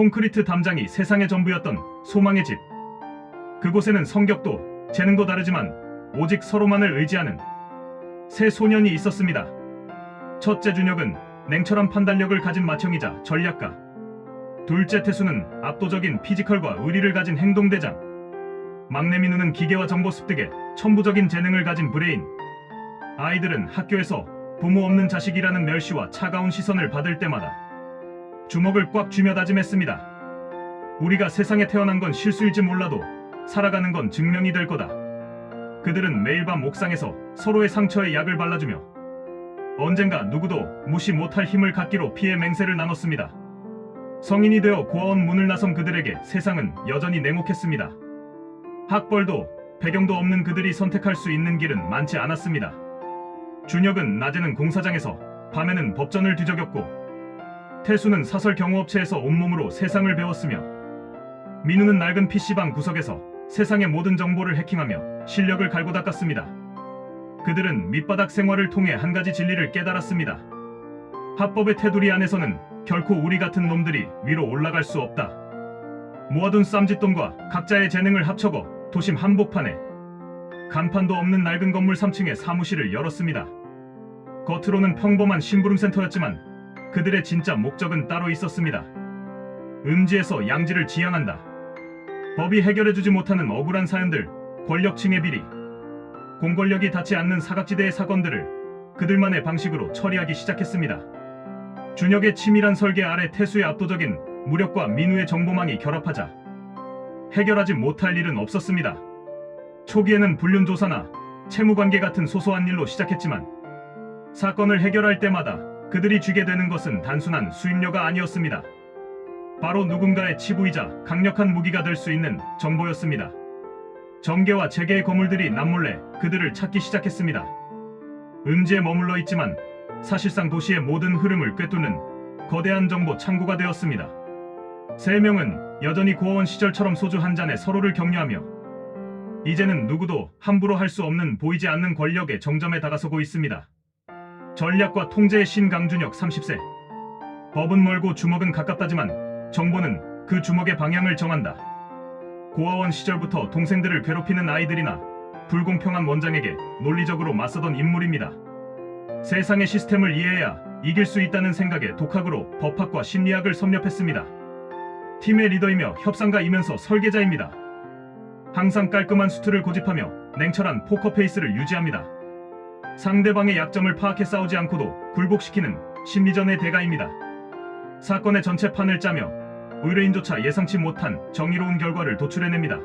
콘크리트 담장이 세상의 전부였던 소망의 집. 그곳에는 성격도 재능도 다르지만 오직 서로만을 의지하는 세 소년이 있었습니다. 첫째 준혁은 냉철한 판단력을 가진 맏형이자 전략가. 둘째 태수는 압도적인 피지컬과 의리를 가진 행동대장. 막내 민우는 기계와 정보 습득에 천부적인 재능을 가진 브레인. 아이들은 학교에서 부모 없는 자식이라는 멸시와 차가운 시선을 받을 때마다 주먹을 꽉 쥐며 다짐했습니다. 우리가 세상에 태어난 건 실수일지 몰라도 살아가는 건 증명이 될 거다. 그들은 매일 밤 옥상에서 서로의 상처에 약을 발라주며 언젠가 누구도 무시 못할 힘을 갖기로 피해 맹세를 나눴습니다. 성인이 되어 고아원 문을 나선 그들에게 세상은 여전히 냉혹했습니다. 학벌도 배경도 없는 그들이 선택할 수 있는 길은 많지 않았습니다. 준혁은 낮에는 공사장에서 밤에는 법전을 뒤적였고 태수는 사설 경호업체에서 온몸으로 세상을 배웠으며 민우는 낡은 PC방 구석에서 세상의 모든 정보를 해킹하며 실력을 갈고 닦았습니다. 그들은 밑바닥 생활을 통해 한 가지 진리를 깨달았습니다. 합법의 테두리 안에서는 결코 우리 같은 놈들이 위로 올라갈 수 없다. 모아둔 쌈짓돈과 각자의 재능을 합쳐고 도심 한복판에 간판도 없는 낡은 건물 3층에 사무실을 열었습니다. 겉으로는 평범한 심부름센터였지만 그들의 진짜 목적은 따로 있었습니다. 음지에서 양지를 지향한다. 법이 해결해주지 못하는 억울한 사연들, 권력층의 비리, 공권력이 닿지 않는 사각지대의 사건들을 그들만의 방식으로 처리하기 시작했습니다. 준혁의 치밀한 설계 아래 태수의 압도적인 무력과 민우의 정보망이 결합하자 해결하지 못할 일은 없었습니다. 초기에는 불륜조사나 채무관계 같은 소소한 일로 시작했지만 사건을 해결할 때마다 그들이 쥐게 되는 것은 단순한 수임료가 아니었습니다. 바로 누군가의 치부이자 강력한 무기가 될 수 있는 정보였습니다. 정계와 재계의 거물들이 남몰래 그들을 찾기 시작했습니다. 음지에 머물러 있지만 사실상 도시의 모든 흐름을 꿰뚫는 거대한 정보 창고가 되었습니다. 세 명은 여전히 고아원 시절처럼 소주 한 잔에 서로를 격려하며 이제는 누구도 함부로 할 수 없는 보이지 않는 권력의 정점에 다가서고 있습니다. 전략과 통제의 신 강준혁 30세. 법은 멀고 주먹은 가깝다지만 정보는 그 주먹의 방향을 정한다. 고아원 시절부터 동생들을 괴롭히는 아이들이나 불공평한 원장에게 논리적으로 맞서던 인물입니다. 세상의 시스템을 이해해야 이길 수 있다는 생각에 독학으로 법학과 심리학을 섭렵했습니다. 팀의 리더이며 협상가이면서 설계자입니다. 항상 깔끔한 수트를 고집하며 냉철한 포커페이스를 유지합니다. 상대방의 약점을 파악해 싸우지 않고도 굴복시키는 심리전의 대가입니다. 사건의 전체 판을 짜며 의뢰인조차 예상치 못한 정의로운 결과를 도출해냅니다.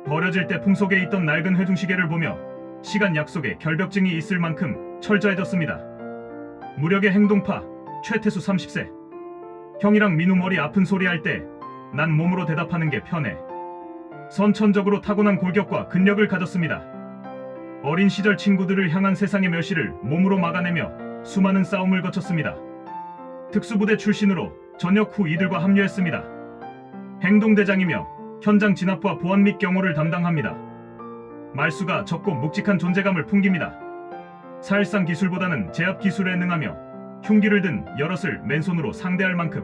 버려질 때 품속에 있던 낡은 회중시계를 보며 시간 약속에 결벽증이 있을 만큼 철저해졌습니다. 무력의 행동파 최태수 30세. 형이랑 민우 머리 아픈 소리 할 때 난 몸으로 대답하는 게 편해. 선천적으로 타고난 골격과 근력을 가졌습니다. 어린 시절 친구들을 향한 세상의 멸시를 몸으로 막아내며 수많은 싸움을 거쳤습니다. 특수부대 출신으로 전역 후 이들과 합류했습니다. 행동대장이며 현장 진압과 보안 및 경호를 담당합니다. 말수가 적고 묵직한 존재감을 풍깁니다. 사일상 기술보다는 제압 기술에 능하며 흉기를 든 여럿을 맨손으로 상대할 만큼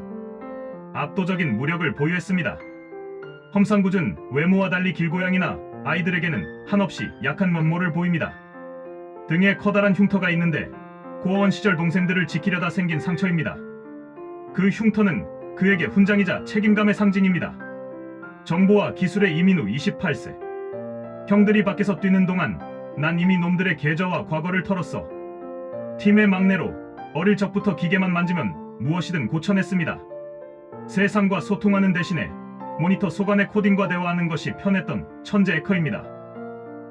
압도적인 무력을 보유했습니다. 험상궂은 외모와 달리 길고양이나 아이들에게는 한없이 약한 면모를 보입니다. 등에 커다란 흉터가 있는데 고아원 시절 동생들을 지키려다 생긴 상처입니다. 그 흉터는 그에게 훈장이자 책임감의 상징입니다. 정보와 기술의 이민우 28세. 형들이 밖에서 뛰는 동안 난 이미 놈들의 계좌와 과거를 털었어. 팀의 막내로 어릴 적부터 기계만 만지면 무엇이든 고쳐냈습니다. 세상과 소통하는 대신에 모니터 소관의 코딩과 대화하는 것이 편했던 천재 해커입니다.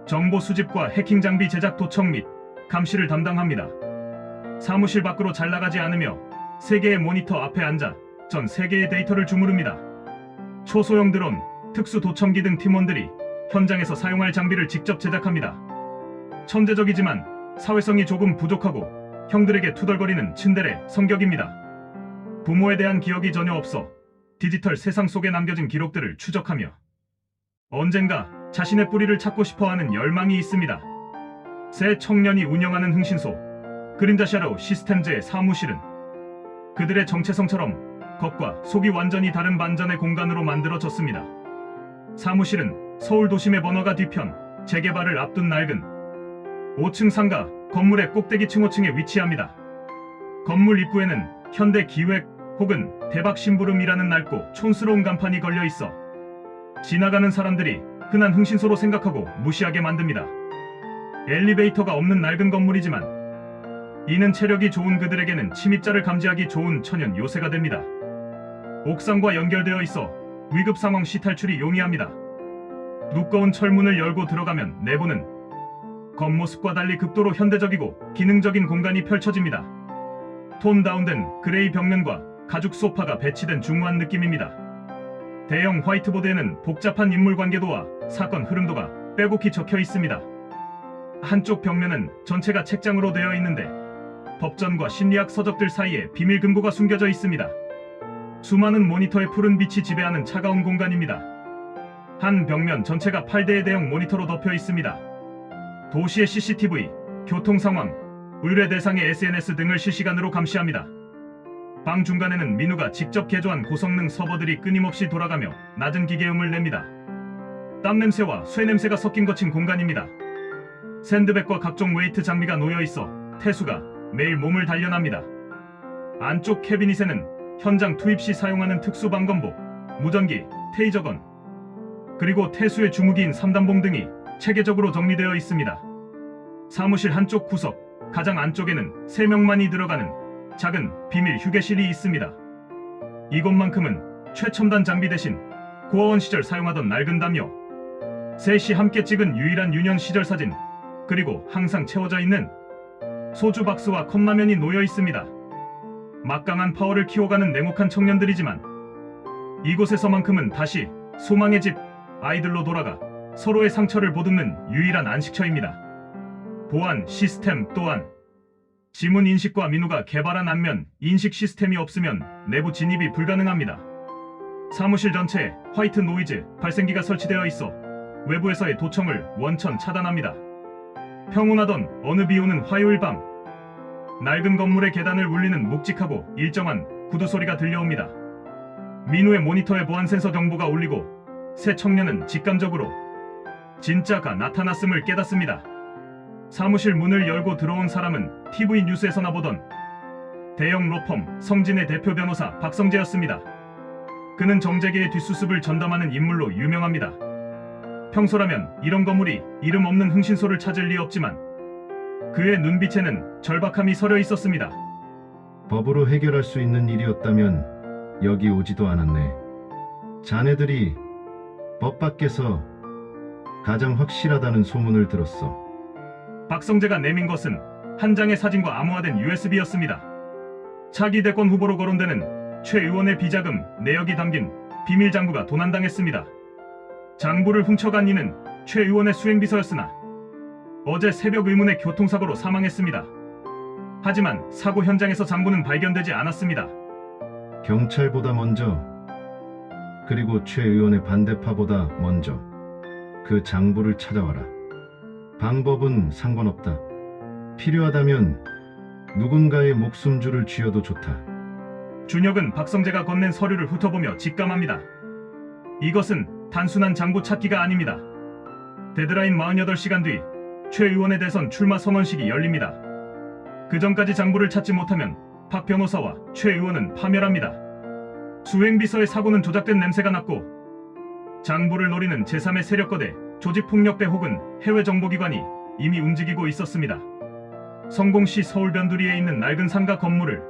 정보 수집과 해킹 장비 제작 도청 및 감시를 담당합니다. 사무실 밖으로 잘 나가지 않으며 세개의 모니터 앞에 앉아 전 세계의 데이터를 주무릅니다. 초소형 드론, 특수 도청기 등 팀원들이 현장에서 사용할 장비를 직접 제작합니다. 천재적이지만 사회성이 조금 부족하고 형들에게 투덜거리는 츤데레 성격입니다. 부모에 대한 기억이 전혀 없어 디지털 세상 속에 남겨진 기록들을 추적하며 언젠가 자신의 뿌리를 찾고 싶어하는 열망이 있습니다. 새 청년이 운영하는 흥신소 그림자 샤로우 시스템즈의 사무실은 그들의 정체성처럼 겉과 속이 완전히 다른 반전의 공간으로 만들어졌습니다. 사무실은 서울 도심의 번화가 뒤편 재개발을 앞둔 낡은 5층 상가 건물의 꼭대기층 5층에 위치합니다. 건물 입구에는 현대 기획 혹은 대박 심부름이라는 낡고 촌스러운 간판이 걸려 있어 지나가는 사람들이 흔한 흥신소로 생각하고 무시하게 만듭니다. 엘리베이터가 없는 낡은 건물이지만 이는 체력이 좋은 그들에게는 침입자를 감지하기 좋은 천연 요새가 됩니다. 옥상과 연결되어 있어 위급 상황 시 탈출이 용이합니다. 두꺼운 철문을 열고 들어가면 내부는 겉모습과 달리 극도로 현대적이고 기능적인 공간이 펼쳐집니다. 톤 다운된 그레이 벽면과 가죽 소파가 배치된 중후한 느낌입니다. 대형 화이트보드에는 복잡한 인물 관계도와 사건 흐름도가 빼곡히 적혀 있습니다. 한쪽 벽면은 전체가 책장으로 되어 있는데 법전과 심리학 서적들 사이에 비밀 금고가 숨겨져 있습니다. 수많은 모니터의 푸른 빛이 지배하는 차가운 공간입니다. 한 벽면 전체가 8대의 대형 모니터로 덮여 있습니다. 도시의 CCTV, 교통 상황, 의뢰 대상의 SNS 등을 실시간으로 감시합니다. 방 중간에는 민우가 직접 개조한 고성능 서버들이 끊임없이 돌아가며 낮은 기계음을 냅니다. 땀 냄새와 쇠 냄새가 섞인 거친 공간입니다. 샌드백과 각종 웨이트 장비가 놓여 있어 태수가 매일 몸을 단련합니다. 안쪽 캐비닛에는 현장 투입 시 사용하는 특수 방검복, 무전기, 테이저건, 그리고 태수의 주무기인 삼단봉 등이 체계적으로 정리되어 있습니다. 사무실 한쪽 구석, 가장 안쪽에는 3명만이 들어가는 작은 비밀 휴게실이 있습니다. 이곳만큼은 최첨단 장비 대신 고아원 시절 사용하던 낡은 담요, 셋이 함께 찍은 유일한 유년 시절 사진, 그리고 항상 채워져 있는 소주 박스와 컵라면이 놓여 있습니다. 막강한 파워를 키워가는 냉혹한 청년들이지만 이곳에서만큼은 다시 소망의 집, 아이들로 돌아가 서로의 상처를 보듬는 유일한 안식처입니다. 보안 시스템 또한 지문 인식과 민우가 개발한 안면 인식 시스템이 없으면 내부 진입이 불가능합니다. 사무실 전체에 화이트 노이즈 발생기가 설치되어 있어 외부에서의 도청을 원천 차단합니다. 평온하던 어느 비오는 화요일 밤, 낡은 건물의 계단을 울리는 묵직하고 일정한 구두 소리가 들려옵니다. 민우의 모니터에 보안 센서 정보가 울리고 새 청년은 직감적으로 진짜가 나타났음을 깨닫습니다. 사무실 문을 열고 들어온 사람은 TV 뉴스에서나 보던 대형 로펌 성진의 대표 변호사 박성재였습니다. 그는 정재계의 뒷수습을 전담하는 인물로 유명합니다. 평소라면 이런 건물이 이름 없는 흥신소를 찾을 리 없지만 그의 눈빛에는 절박함이 서려 있었습니다. 법으로 해결할 수 있는 일이었다면 여기 오지도 않았네. 자네들이 법 밖에서 가장 확실하다는 소문을 들었어. 박성재가 내민 것은 한 장의 사진과 암호화된 USB였습니다. 차기 대권 후보로 거론되는 최 의원의 비자금 내역이 담긴 비밀 장부가 도난당했습니다. 장부를 훔쳐간 이는 최 의원의 수행비서였으나 어제 새벽 의문의 교통사고로 사망했습니다. 하지만 사고 현장에서 장부는 발견되지 않았습니다. 경찰보다 먼저, 그리고 최 의원의 반대파보다 먼저 그 장부를 찾아와라. 방법은 상관없다. 필요하다면 누군가의 목숨줄을 쥐어도 좋다. 준혁은 박성재가 건넨 서류를 훑어보며 직감합니다. 이것은 단순한 장부 찾기가 아닙니다. 데드라인 48시간 뒤 최 의원의 대선 출마 선언식이 열립니다. 그 전까지 장부를 찾지 못하면 박 변호사와 최 의원은 파멸합니다. 수행비서의 사고는 조작된 냄새가 났고 장부를 노리는 제3의 세력거대, 조직폭력배 혹은 해외 정보기관이 이미 움직이고 있었습니다. 성공시 서울 변두리에 있는 낡은 상가 건물을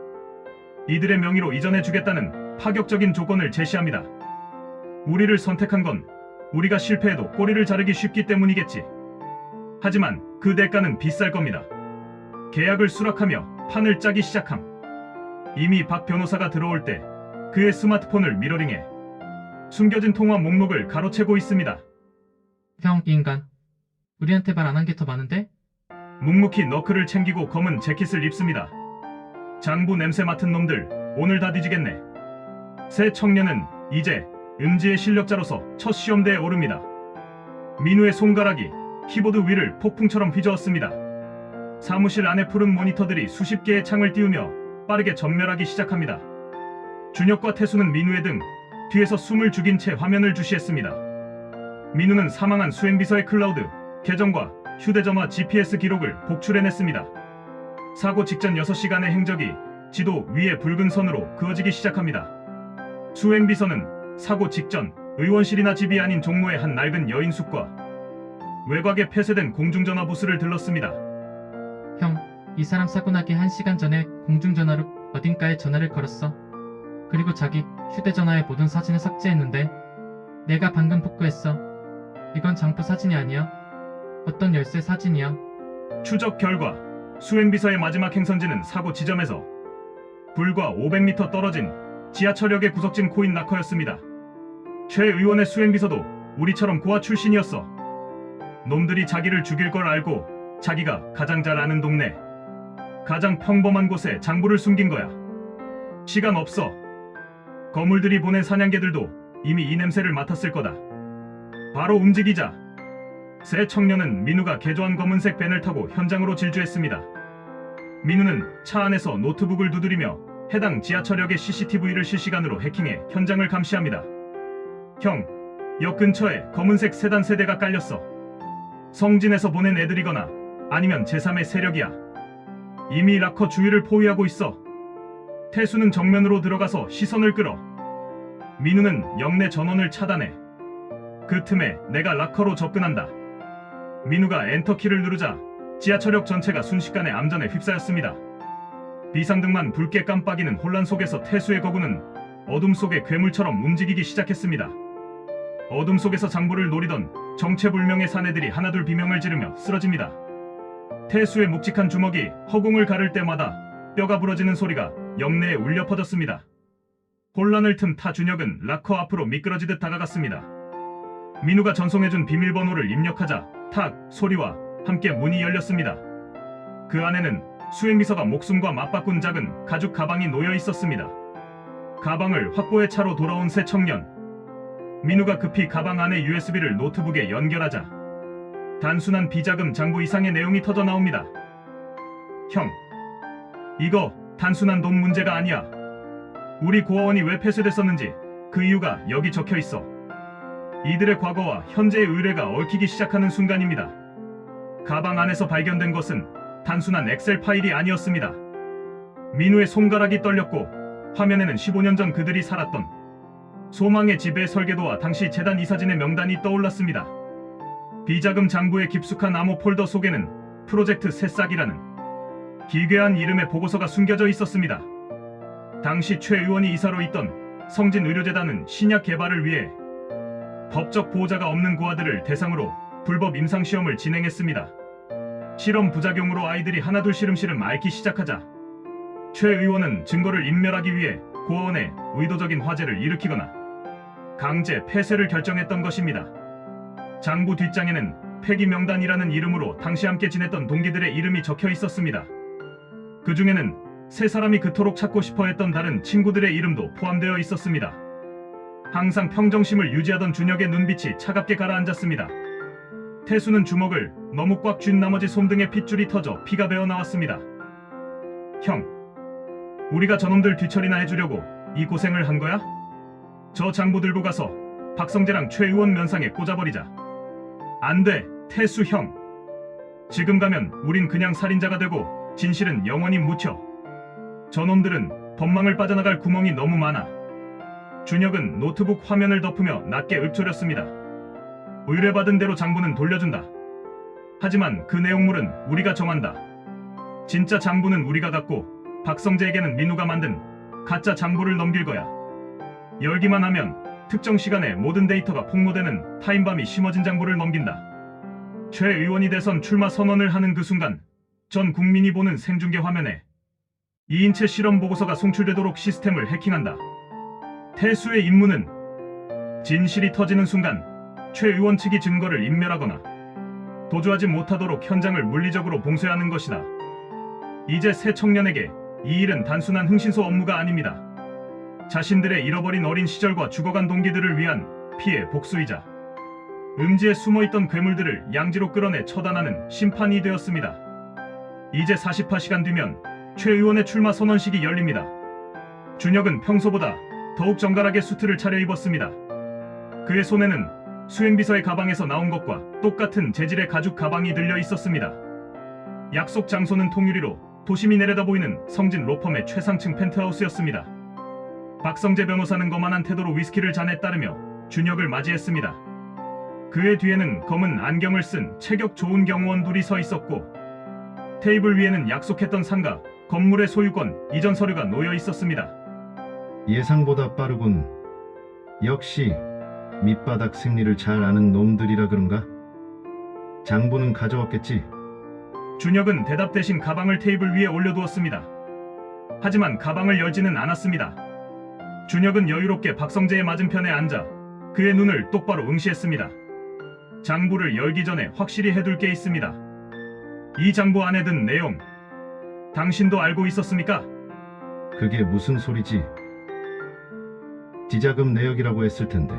이들의 명의로 이전해주겠다는 파격적인 조건을 제시합니다. 우리를 선택한 건 우리가 실패해도 꼬리를 자르기 쉽기 때문이겠지. 하지만 그 대가는 비쌀 겁니다. 계약을 수락하며 판을 짜기 시작함. 이미 박 변호사가 들어올 때 그의 스마트폰을 미러링해 숨겨진 통화 목록을 가로채고 있습니다. 형, 이 인간. 우리한테 말 안 한 게 더 많은데? 묵묵히 너클을 챙기고 검은 재킷을 입습니다. 장부 냄새 맡은 놈들, 오늘 다 뒤지겠네. 새 청년은 이제 음지의 실력자로서 첫 시험대에 오릅니다. 민우의 손가락이 키보드 위를 폭풍처럼 휘저었습니다. 사무실 안의 푸른 모니터들이 수십 개의 창을 띄우며 빠르게 전멸하기 시작합니다. 준혁과 태수는 민우의 등 뒤에서 숨을 죽인 채 화면을 주시했습니다. 민우는 사망한 수행비서의 클라우드 계정과 휴대전화 GPS 기록을 복출해냈습니다. 사고 직전 6시간의 행적이 지도 위에 붉은 선으로 그어지기 시작합니다. 수행비서는 사고 직전 의원실이나 집이 아닌 종로의 한 낡은 여인숙과 외곽에 폐쇄된 공중전화 부스를 들렀습니다. 형, 이 사람 사고 나기 1시간 전에 공중전화로 어딘가에 전화를 걸었어. 그리고 자기 휴대전화의 모든 사진을 삭제했는데 내가 방금 복구했어. 이건 장부 사진이 아니야. 어떤 열쇠 사진이야. 추적 결과 수행비서의 마지막 행선지는 사고 지점에서 불과 500m 떨어진 지하철역의 구석진 코인 락커였습니다. 최 의원의 수행비서도 우리처럼 고아 출신이었어. 놈들이 자기를 죽일 걸 알고 자기가 가장 잘 아는 동네, 가장 평범한 곳에 장부를 숨긴 거야. 시간 없어. 거물들이 보낸 사냥개들도 이미 이 냄새를 맡았을 거다. 바로 움직이자. 새 청년은 민우가 개조한 검은색 밴을 타고 현장으로 질주했습니다. 민우는 차 안에서 노트북을 두드리며 해당 지하철역의 CCTV를 실시간으로 해킹해 현장을 감시합니다. 형, 역 근처에 검은색 세단 세대가 깔렸어. 성진에서 보낸 애들이거나 아니면 제3의 세력이야. 이미 락커 주위를 포위하고 있어. 태수는 정면으로 들어가서 시선을 끌어. 민우는 역내 전원을 차단해. 그 틈에 내가 락커로 접근한다. 민우가 엔터키를 누르자 지하철역 전체가 순식간에 암전에 휩싸였습니다. 비상등만 붉게 깜빡이는 혼란 속에서 태수의 거구는 어둠 속의 괴물처럼 움직이기 시작했습니다. 어둠 속에서 장부를 노리던 정체불명의 사내들이 하나둘 비명을 지르며 쓰러집니다. 태수의 묵직한 주먹이 허공을 가를 때마다 뼈가 부러지는 소리가 역내에 울려 퍼졌습니다. 혼란을 틈 타 준혁은 락커 앞으로 미끄러지듯 다가갔습니다. 민우가 전송해준 비밀번호를 입력하자 탁 소리와 함께 문이 열렸습니다. 그 안에는 수행비서가 목숨과 맞바꾼 작은 가죽 가방이 놓여 있었습니다. 가방을 확보해 차로 돌아온 새 청년. 민우가 급히 가방 안에 USB를 노트북에 연결하자 단순한 비자금 장부 이상의 내용이 터져 나옵니다. 형, 이거 단순한 돈 문제가 아니야. 우리 고아원이 왜 폐쇄됐었는지 그 이유가 여기 적혀 있어. 이들의 과거와 현재의 의뢰가 얽히기 시작하는 순간입니다. 가방 안에서 발견된 것은 단순한 엑셀 파일이 아니었습니다. 민우의 손가락이 떨렸고 화면에는 15년 전 그들이 살았던 소망의 집의 설계도와 당시 재단 이사진의 명단이 떠올랐습니다. 비자금 장부의 깊숙한 암호 폴더 속에는 프로젝트 새싹이라는 기괴한 이름의 보고서가 숨겨져 있었습니다. 당시 최 의원이 이사로 있던 성진의료재단은 신약 개발을 위해 법적 보호자가 없는 고아들을 대상으로 불법 임상시험을 진행했습니다. 실험 부작용으로 아이들이 하나둘 시름시름 앓기 시작하자 최 의원은 증거를 인멸하기 위해 고아원에 의도적인 화재를 일으키거나 강제 폐쇄를 결정했던 것입니다. 장부 뒷장에는 폐기 명단이라는 이름으로 당시 함께 지냈던 동기들의 이름이 적혀 있었습니다. 그 중에는 세 사람이 그토록 찾고 싶어 했던 다른 친구들의 이름도 포함되어 있었습니다. 항상 평정심을 유지하던 준혁의 눈빛이 차갑게 가라앉았습니다. 태수는 주먹을 너무 꽉 쥔 나머지 손등에 핏줄이 터져 피가 배어 나왔습니다. 형, 우리가 저놈들 뒤처리나 해주려고 이 고생을 한 거야? 저 장부 들고 가서 박성재랑 최 의원 면상에 꽂아버리자. 안 돼, 태수 형. 지금 가면 우린 그냥 살인자가 되고 진실은 영원히 묻혀. 저놈들은 법망을 빠져나갈 구멍이 너무 많아. 준혁은 노트북 화면을 덮으며 낮게 읊조렸습니다. 의뢰받은 대로 장부는 돌려준다. 하지만 그 내용물은 우리가 정한다. 진짜 장부는 우리가 갖고 박성재에게는 민우가 만든 가짜 장부를 넘길 거야. 열기만 하면 특정 시간에 모든 데이터가 폭로되는 타임밤이 심어진 장부를 넘긴다. 최 의원이 대선 출마 선언을 하는 그 순간 전 국민이 보는 생중계 화면에 2인체 실험 보고서가 송출되도록 시스템을 해킹한다. 태수의 임무는 진실이 터지는 순간 최 의원 측이 증거를 인멸하거나 도주하지 못하도록 현장을 물리적으로 봉쇄하는 것이다. 이제 새 청년에게 이 일은 단순한 흥신소 업무가 아닙니다. 자신들의 잃어버린 어린 시절과 죽어간 동기들을 위한 피해 복수이자 음지에 숨어있던 괴물들을 양지로 끌어내 처단하는 심판이 되었습니다. 이제 48시간 뒤면 최 의원의 출마 선언식이 열립니다. 준혁은 평소보다 더욱 정갈하게 수트를 차려입었습니다. 그의 손에는 수행비서의 가방에서 나온 것과 똑같은 재질의 가죽 가방이 들려 있었습니다. 약속 장소는 통유리로 도심이 내려다 보이는 성진 로펌의 최상층 펜트하우스였습니다. 박성재 변호사는 거만한 태도로 위스키를 잔에 따르며 준혁을 맞이했습니다. 그의 뒤에는 검은 안경을 쓴 체격 좋은 경호원 둘이 서 있었고 테이블 위에는 약속했던 상가, 건물의 소유권, 이전 서류가 놓여 있었습니다. 예상보다 빠르군. 역시 밑바닥 생리를 잘 아는 놈들이라 그런가? 장부는 가져왔겠지? 준혁은 대답 대신 가방을 테이블 위에 올려두었습니다. 하지만 가방을 열지는 않았습니다. 준혁은 여유롭게 박성재의 맞은편에 앉아 그의 눈을 똑바로 응시했습니다. 장부를 열기 전에 확실히 해둘 게 있습니다. 이 장부 안에 든 내용, 당신도 알고 있었습니까? 그게 무슨 소리지? 지자금 내역이라고 했을 텐데.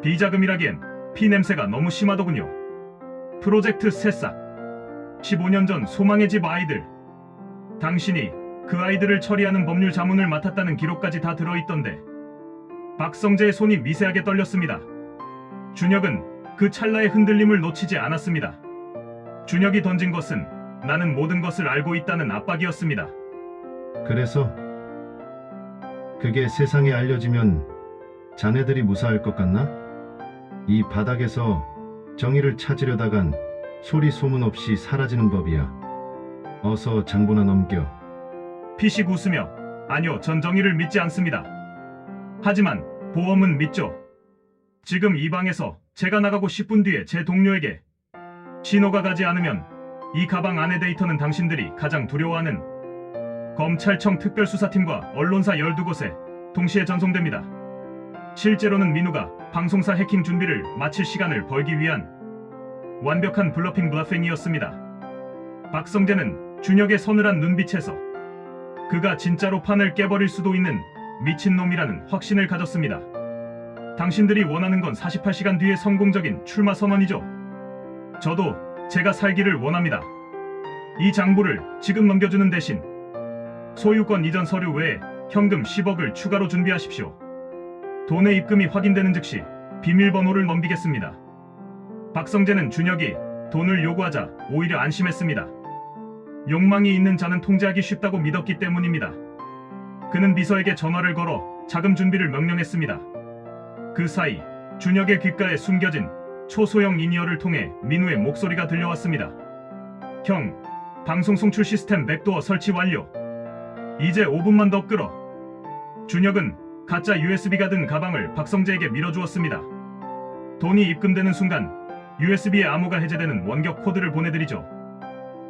비자금이라기엔 피냄새가 너무 심하더군요. 프로젝트 새싹, 15년 전 소망의 집 아이들, 당신이 그 아이들을 처리하는 법률 자문을 맡았다는 기록까지 다 들어있던데. 박성재의 손이 미세하게 떨렸습니다. 준혁은 그 찰나의 흔들림을 놓치지 않았습니다. 준혁이 던진 것은 나는 모든 것을 알고 있다는 압박이었습니다. 그래서 그게 세상에 알려지면 자네들이 무사할 것 같나? 이 바닥에서 정의를 찾으려다간 소리 소문 없이 사라지는 법이야. 어서 장부나 넘겨. 피식 웃으며 아니요, 전 정의를 믿지 않습니다. 하지만 보험은 믿죠. 지금 이 방에서 제가 나가고 10분 뒤에 제 동료에게 신호가 가지 않으면 이 가방 안의 데이터는 당신들이 가장 두려워하는 검찰청 특별수사팀과 언론사 12곳에 동시에 전송됩니다. 실제로는 민우가 방송사 해킹 준비를 마칠 시간을 벌기 위한 완벽한 블러핑이었습니다. 박성재는 준혁의 서늘한 눈빛에서 그가 진짜로 판을 깨버릴 수도 있는 미친놈이라는 확신을 가졌습니다. 당신들이 원하는 건 48시간 뒤의 성공적인 출마 선언이죠. 저도 제가 살기를 원합니다. 이 장부를 지금 넘겨주는 대신 소유권 이전 서류 외에 현금 10억을 추가로 준비하십시오. 돈의 입금이 확인되는 즉시 비밀번호를 넘기겠습니다. 박성재는 준혁이 돈을 요구하자 오히려 안심했습니다. 욕망이 있는 자는 통제하기 쉽다고 믿었기 때문입니다. 그는 비서에게 전화를 걸어 자금 준비를 명령했습니다. 그 사이 준혁의 귓가에 숨겨진 초소형 인이어를 통해 민우의 목소리가 들려왔습니다. 형, 방송 송출 시스템 백도어 설치 완료. 이제 5분만 더 끌어. 준혁은 가짜 USB가 든 가방을 박성재에게 밀어주었습니다. 돈이 입금되는 순간 USB의 암호가 해제되는 원격 코드를 보내드리죠.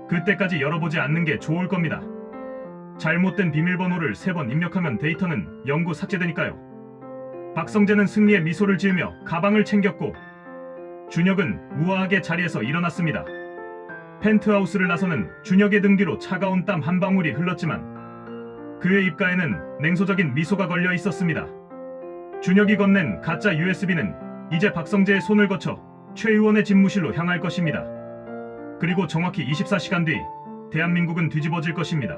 그때까지 열어보지 않는 게 좋을 겁니다. 잘못된 비밀번호를 3번 입력하면 데이터는 영구 삭제되니까요. 박성재는 승리의 미소를 지으며 가방을 챙겼고 준혁은 우아하게 자리에서 일어났습니다. 펜트하우스를 나서는 준혁의 등 뒤로 차가운 땀 한 방울이 흘렀지만 그의 입가에는 냉소적인 미소가 걸려 있었습니다. 준혁이 건넨 가짜 USB는 이제 박성재의 손을 거쳐 최 의원의 집무실로 향할 것입니다. 그리고 정확히 24시간 뒤 대한민국은 뒤집어질 것입니다.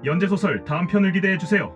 연재소설 다음 편을 기대해주세요.